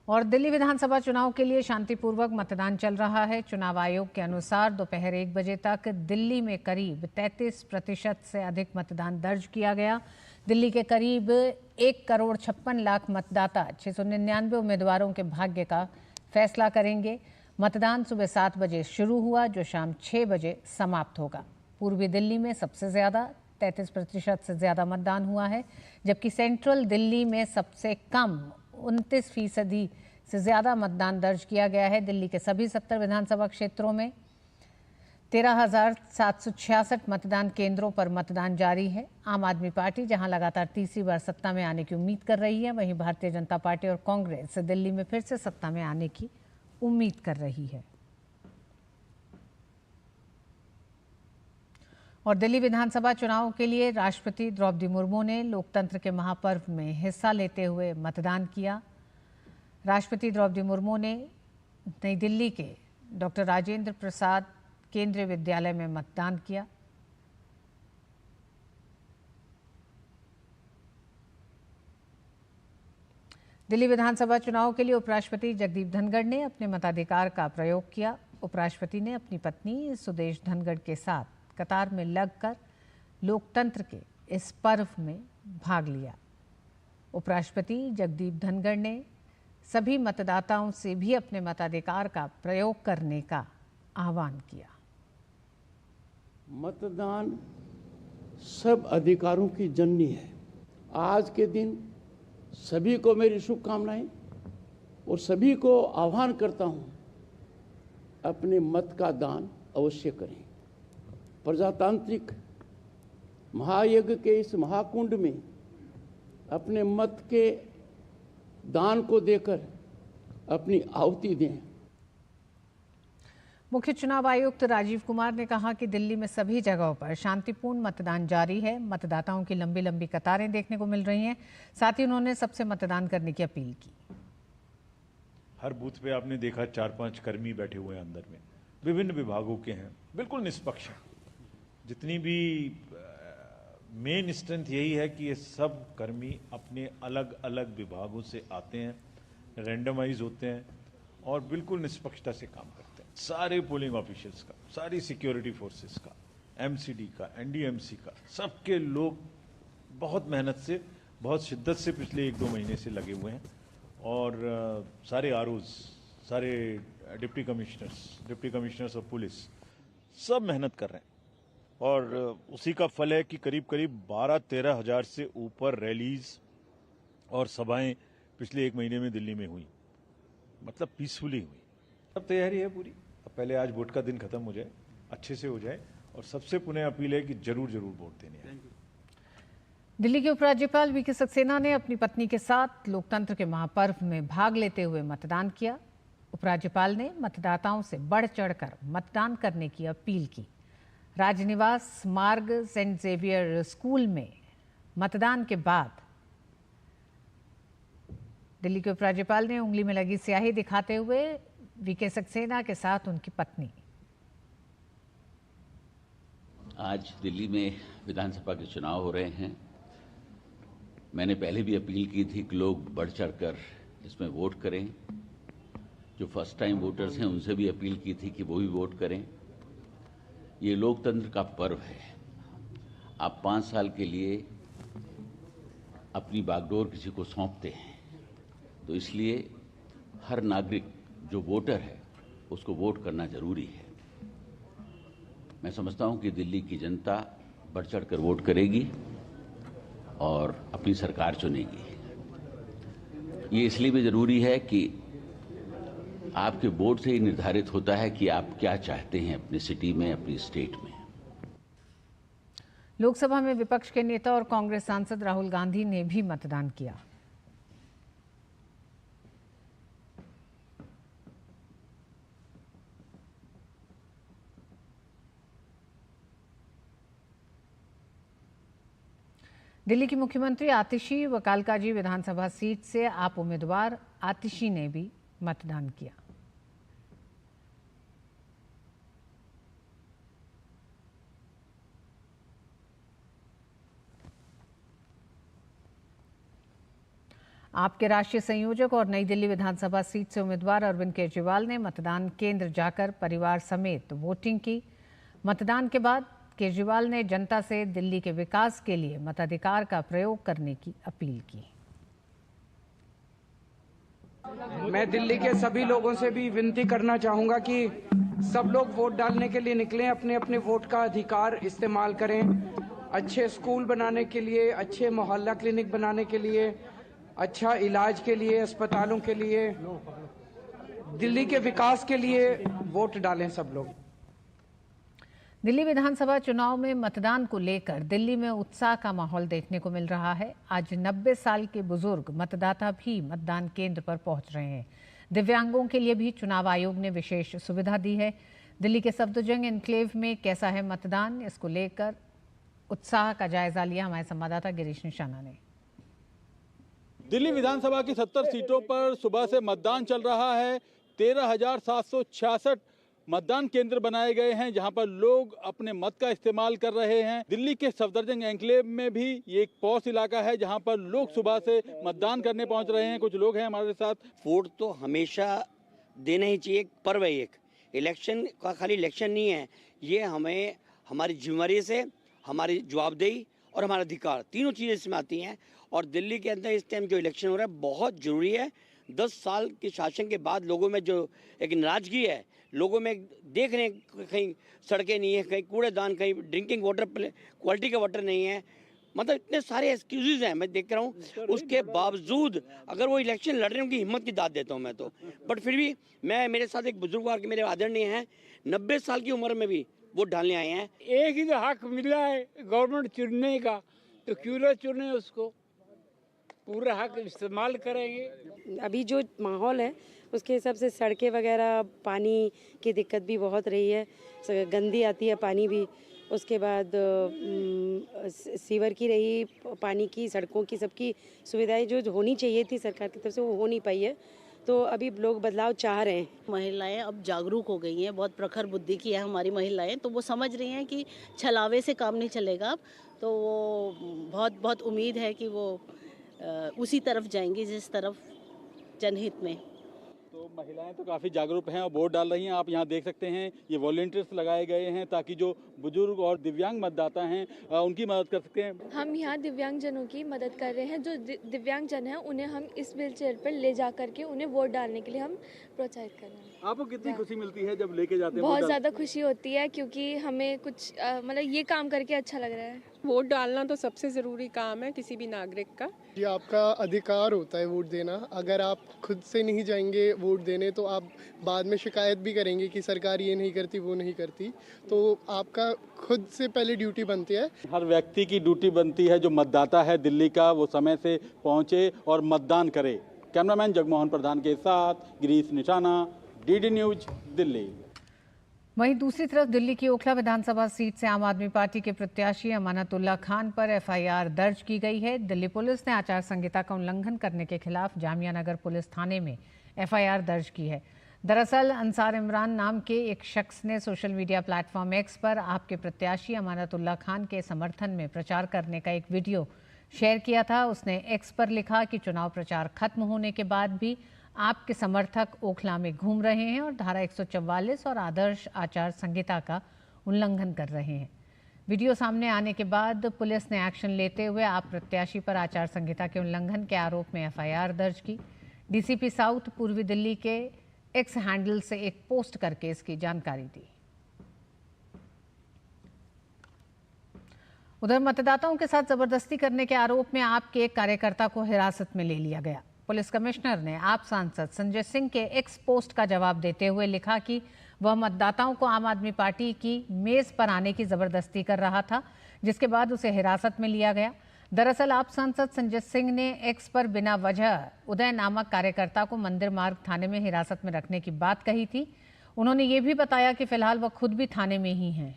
और दिल्ली विधानसभा चुनाव के लिए शांतिपूर्वक मतदान चल रहा है। चुनाव आयोग के अनुसार दोपहर 1 बजे तक दिल्ली में करीब 33% से अधिक मतदान दर्ज किया गया। दिल्ली के करीब 1,56,00,000 मतदाता 699 उम्मीदवारों के भाग्य का फैसला करेंगे। मतदान सुबह 7 बजे शुरू हुआ, जो शाम 6 बजे समाप्त होगा। पूर्वी दिल्ली में सबसे ज़्यादा 33% से ज़्यादा मतदान हुआ है, जबकि सेंट्रल दिल्ली में सबसे कम 29% से ज़्यादा मतदान दर्ज किया गया है। दिल्ली के सभी 70 विधानसभा क्षेत्रों में 13,766 मतदान केंद्रों पर मतदान जारी है। आम आदमी पार्टी जहां लगातार तीसरी बार सत्ता में आने की उम्मीद कर रही है, वहीं भारतीय जनता पार्टी और कांग्रेस दिल्ली में फिर से सत्ता में आने की उम्मीद कर रही है। और दिल्ली विधानसभा चुनाव के लिए राष्ट्रपति द्रौपदी मुर्मू ने लोकतंत्र के महापर्व में हिस्सा लेते हुए मतदान किया। राष्ट्रपति द्रौपदी मुर्मू ने नई दिल्ली के डॉक्टर राजेंद्र प्रसाद केंद्रीय विद्यालय में मतदान किया। दिल्ली विधानसभा चुनाव के लिए उपराष्ट्रपति जगदीप धनखड़ ने अपने मताधिकार का प्रयोग किया। उपराष्ट्रपति ने अपनी पत्नी सुदेश धनखड़ के साथ कतार में लगकर लोकतंत्र के इस पर्व में भाग लिया। उपराष्ट्रपति जगदीप धनखड़ ने सभी मतदाताओं से भी अपने मताधिकार का प्रयोग करने का आह्वान किया। मतदान सब अधिकारों की जननी है। आज के दिन सभी को मेरी शुभकामनाएं और सभी को आह्वान करता हूं, अपने मत का दान अवश्य करें। प्रजातांत्रिक महायज्ञ के इस महाकुंड में अपने मत के दान को देकर अपनी आहुति दें। मुख्य चुनाव आयुक्त राजीव कुमार ने कहा कि दिल्ली में सभी जगहों पर शांतिपूर्ण मतदान जारी है। मतदाताओं की लंबी लंबी कतारें देखने को मिल रही हैं। साथ ही उन्होंने सबसे मतदान करने की अपील की। हर बूथ पे आपने देखा 4-5 कर्मी बैठे हुए हैं अंदर में, विभिन्न विभागों के हैं, बिल्कुल निष्पक्ष हैं। जितनी भी मेन स्ट्रेंथ यही है कि ये सब कर्मी अपने अलग अलग विभागों से आते हैं, रैंडमाइज होते हैं और बिल्कुल निष्पक्षता से काम करते हैं। सारे पोलिंग ऑफिशियल्स का, सारी सिक्योरिटी फोर्सेस का, एमसीडी का, एनडीएमसी का, सबके लोग बहुत मेहनत से, बहुत शिद्दत से पिछले 1-2 महीने से लगे हुए हैं। और सारे आरओज, सारे डिप्टी कमिश्नर्स ऑफ पुलिस सब मेहनत कर रहे हैं। और उसी का फल है कि करीब करीब 12-13 हज़ार से ऊपर रैलीज और सभाएं पिछले 1 महीने में दिल्ली में हुई, मतलब पीसफुली हुई। अब तैयारी है पूरी। अब पहले आज वोट का दिन खत्म हो जाए, अच्छे से हो जाए, और सबसे पुनः अपील है कि जरूर वोट देने आए। दिल्ली के उपराज्यपाल वीके सक्सेना ने अपनी पत्नी के साथ लोकतंत्र के महापर्व में भाग लेते हुए मतदान किया। उपराज्यपाल ने मतदाताओं से बढ़ चढ़कर मतदान करने की अपील की। राजनिवास मार्ग सेंट जेवियर स्कूल में मतदान के बाद दिल्ली के उपराज्यपाल ने उंगली में लगी स्याही दिखाते हुए वीके सक्सेना के साथ उनकी पत्नी। आज दिल्ली में विधानसभा के चुनाव हो रहे हैं। मैंने पहले भी अपील की थी कि लोग बढ़ चढ़कर इसमें वोट करें। जो फर्स्ट टाइम वोटर्स हैं उनसे भी अपील की थी कि वो भी वोट करें। ये लोकतंत्र का पर्व है। आप 5 साल के लिए अपनी बागडोर किसी को सौंपते हैं, तो इसलिए हर नागरिक जो वोटर है उसको वोट करना जरूरी है। मैं समझता हूं कि दिल्ली की जनता बढ़ चढ़कर वोट करेगी और अपनी सरकार चुनेगी। ये इसलिए भी जरूरी है कि आपके वोट से ही निर्धारित होता है कि आप क्या चाहते हैं अपनी सिटी में, अपनी स्टेट में। लोकसभा में विपक्ष के नेता और कांग्रेस सांसद राहुल गांधी ने भी मतदान किया। दिल्ली की मुख्यमंत्री आतिशी व कालकाजी विधानसभा सीट से आप उम्मीदवार आतिशी ने भी मतदान किया। आपके राष्ट्रीय संयोजक और नई दिल्ली विधानसभा सीट से उम्मीदवार अरविंद केजरीवाल ने मतदान केंद्र जाकर परिवार समेत वोटिंग की। मतदान के बाद केजरीवाल ने जनता से दिल्ली के विकास के लिए मताधिकार का प्रयोग करने की अपील की। मैं दिल्ली के सभी लोगों से भी विनती करना चाहूंगा कि सब लोग वोट डालने के लिए निकलें, अपने अपने वोट का अधिकार इस्तेमाल करें। अच्छे स्कूल बनाने के लिए, अच्छे मोहल्ला क्लिनिक बनाने के लिए, अच्छा इलाज के लिए, अस्पतालों के लिए, दिल्ली के विकास के लिए वोट डालें सब लोग। दिल्ली विधानसभा चुनाव में मतदान को लेकर दिल्ली में उत्साह का माहौल देखने को मिल रहा है। आज 90 साल के बुजुर्ग मतदाता भी मतदान केंद्र पर पहुंच रहे हैं। दिव्यांगों के लिए भी चुनाव आयोग ने विशेष सुविधा दी है। दिल्ली के सफदरजंग एनक्लेव में कैसा है मतदान, इसको लेकर उत्साह का जायजा लिया हमारे संवाददाता गिरीश निशाना ने। दिल्ली विधानसभा की 70 सीटों पर सुबह से मतदान चल रहा है। 13,766 मतदान केंद्र बनाए गए हैं जहां पर लोग अपने मत का इस्तेमाल कर रहे हैं। दिल्ली के सफदरजंग एनक्लेव में भी ये एक पॉश इलाका है जहां पर लोग सुबह से मतदान करने पहुंच रहे हैं। कुछ लोग हैं हमारे साथ। वोट तो हमेशा देना ही चाहिए, पर्व है एक। इलेक्शन का खाली इलेक्शन नहीं है, ये हमें हमारी जिम्मेदारी से, हमारी जवाबदेही और हमारा अधिकार, तीनों चीज़ें इसमें आती हैं। और दिल्ली के अंदर इस टाइम जो इलेक्शन हो रहा है बहुत ज़रूरी है। 10 साल के शासन के बाद लोगों में जो एक नाराजगी है, लोगों में देख रहे हैं कहीं सड़कें नहीं है, कहीं कूड़ेदान, कहीं ड्रिंकिंग वाटर क्वालिटी का वाटर नहीं है, मतलब इतने सारे एक्सक्यूजेज हैं मैं देख रहा हूँ। उसके बावजूद अगर वो इलेक्शन लड़ रहे हैं, उनकी हिम्मत की दाद देता हूँ मैं तो। बट फिर भी मैं, मेरे साथ एक बुजुर्ग आके मेरे आदरणीय हैं, 90 साल की उम्र में भी वोट डालने आए हैं। एक ही तो हक मिला है गवर्नमेंट चुनने का, तो क्यों ना चुने उसको, पूरा हक इस्तेमाल करेंगे। अभी जो माहौल है उसके हिसाब से सड़कें वगैरह, पानी की दिक्कत भी बहुत रही है, गंदी आती है पानी भी। उसके बाद सीवर की रही, पानी की, सड़कों की, सबकी सुविधाएं जो होनी चाहिए थी सरकार की तरफ से वो हो नहीं पाई है। तो अभी लोग बदलाव चाह रहे हैं। महिलाएं अब जागरूक हो गई हैं, बहुत प्रखर बुद्धि की है हमारी महिलाएं, तो वो समझ रही हैं कि छलावे से काम नहीं चलेगा अब। तो वो बहुत उम्मीद है कि वो उसी तरफ जाएंगी जिस तरफ जनहित में। तो महिलाएं तो काफ़ी जागरूक हैं और वोट डाल रही हैं। आप यहाँ देख सकते हैं ये वॉलंटियर्स लगाए गए हैं ताकि जो बुजुर्ग और दिव्यांग मतदाता हैं उनकी मदद कर सकते हैं। हम यहाँ दिव्यांगजनों की मदद कर रहे हैं। जो दिव्यांगजन हैं उन्हें हम इस व्हील चेयर पर ले जा करके उन्हें वोट डालने के लिए हम प्रोत्साहित कर रहे हैं। आपको कितनी खुशी मिलती है जब लेके जाते हैं? बहुत ज़्यादा खुशी होती है क्योंकि हमें कुछ मतलब ये काम करके अच्छा लग रहा है। वोट डालना तो सबसे ज़रूरी काम है किसी भी नागरिक का। ये आपका अधिकार होता है वोट देना। अगर आप खुद से नहीं जाएंगे वोट देने तो आप बाद में शिकायत भी करेंगे कि सरकार ये नहीं करती, वो नहीं करती। तो आपका खुद से पहले ड्यूटी बनती है। हर व्यक्ति की ड्यूटी बनती है, जो मतदाता है दिल्ली का, वो समय से पहुंचे और मतदान करे। कैमरामैन जगमोहन प्रधान के साथ गिरीश निशाना, डीडी न्यूज, दिल्ली। वहीं दूसरी तरफ दिल्ली की ओखला विधानसभा सीट से आम आदमी पार्टी के प्रत्याशी अमानतुल्लाह खान पर एफआईआर दर्ज की गई है। दिल्ली पुलिस ने आचार संहिता का उल्लंघन करने के खिलाफ जामिया नगर पुलिस थाने में एफआईआर दर्ज की है। दरअसल अंसार इमरान नाम के एक शख्स ने सोशल मीडिया प्लेटफॉर्म एक्स पर आपके प्रत्याशी अमानतुल्लाह खान के समर्थन में प्रचार करने का एक वीडियो शेयर किया था। उसने एक्स पर लिखा कि चुनाव प्रचार खत्म होने के बाद भी आपके समर्थक ओखला में घूम रहे हैं और धारा 144 और आदर्श आचार संहिता का उल्लंघन कर रहे हैं। वीडियो सामने आने के बाद पुलिस ने एक्शन लेते हुए आप प्रत्याशी पर आचार संहिता के उल्लंघन के आरोप में एफआईआर दर्ज की। डीसीपी साउथ पूर्वी दिल्ली के एक्स हैंडल से एक पोस्ट करके इसकी जानकारी दी। उधर मतदाताओं के साथ जबरदस्ती करने के आरोप में आपके एक कार्यकर्ता को हिरासत में ले लिया गया। पुलिस कमिश्नर ने आप सांसद संजय सिंह के एक्स पोस्ट का जवाब देते हुए लिखा कि वह मतदाताओं को आम आदमी पार्टी की मेज पर आने की जबरदस्ती कर रहा था, जिसके बाद उसे हिरासत में लिया गया। दरअसल आप सांसद संजय सिंह ने एक्स पर बिना वजह उदय नामक कार्यकर्ता को मंदिर मार्ग थाने में हिरासत में रखने की बात कही थी। उन्होंने ये भी बताया कि फिलहाल वह खुद भी थाने में ही हैं।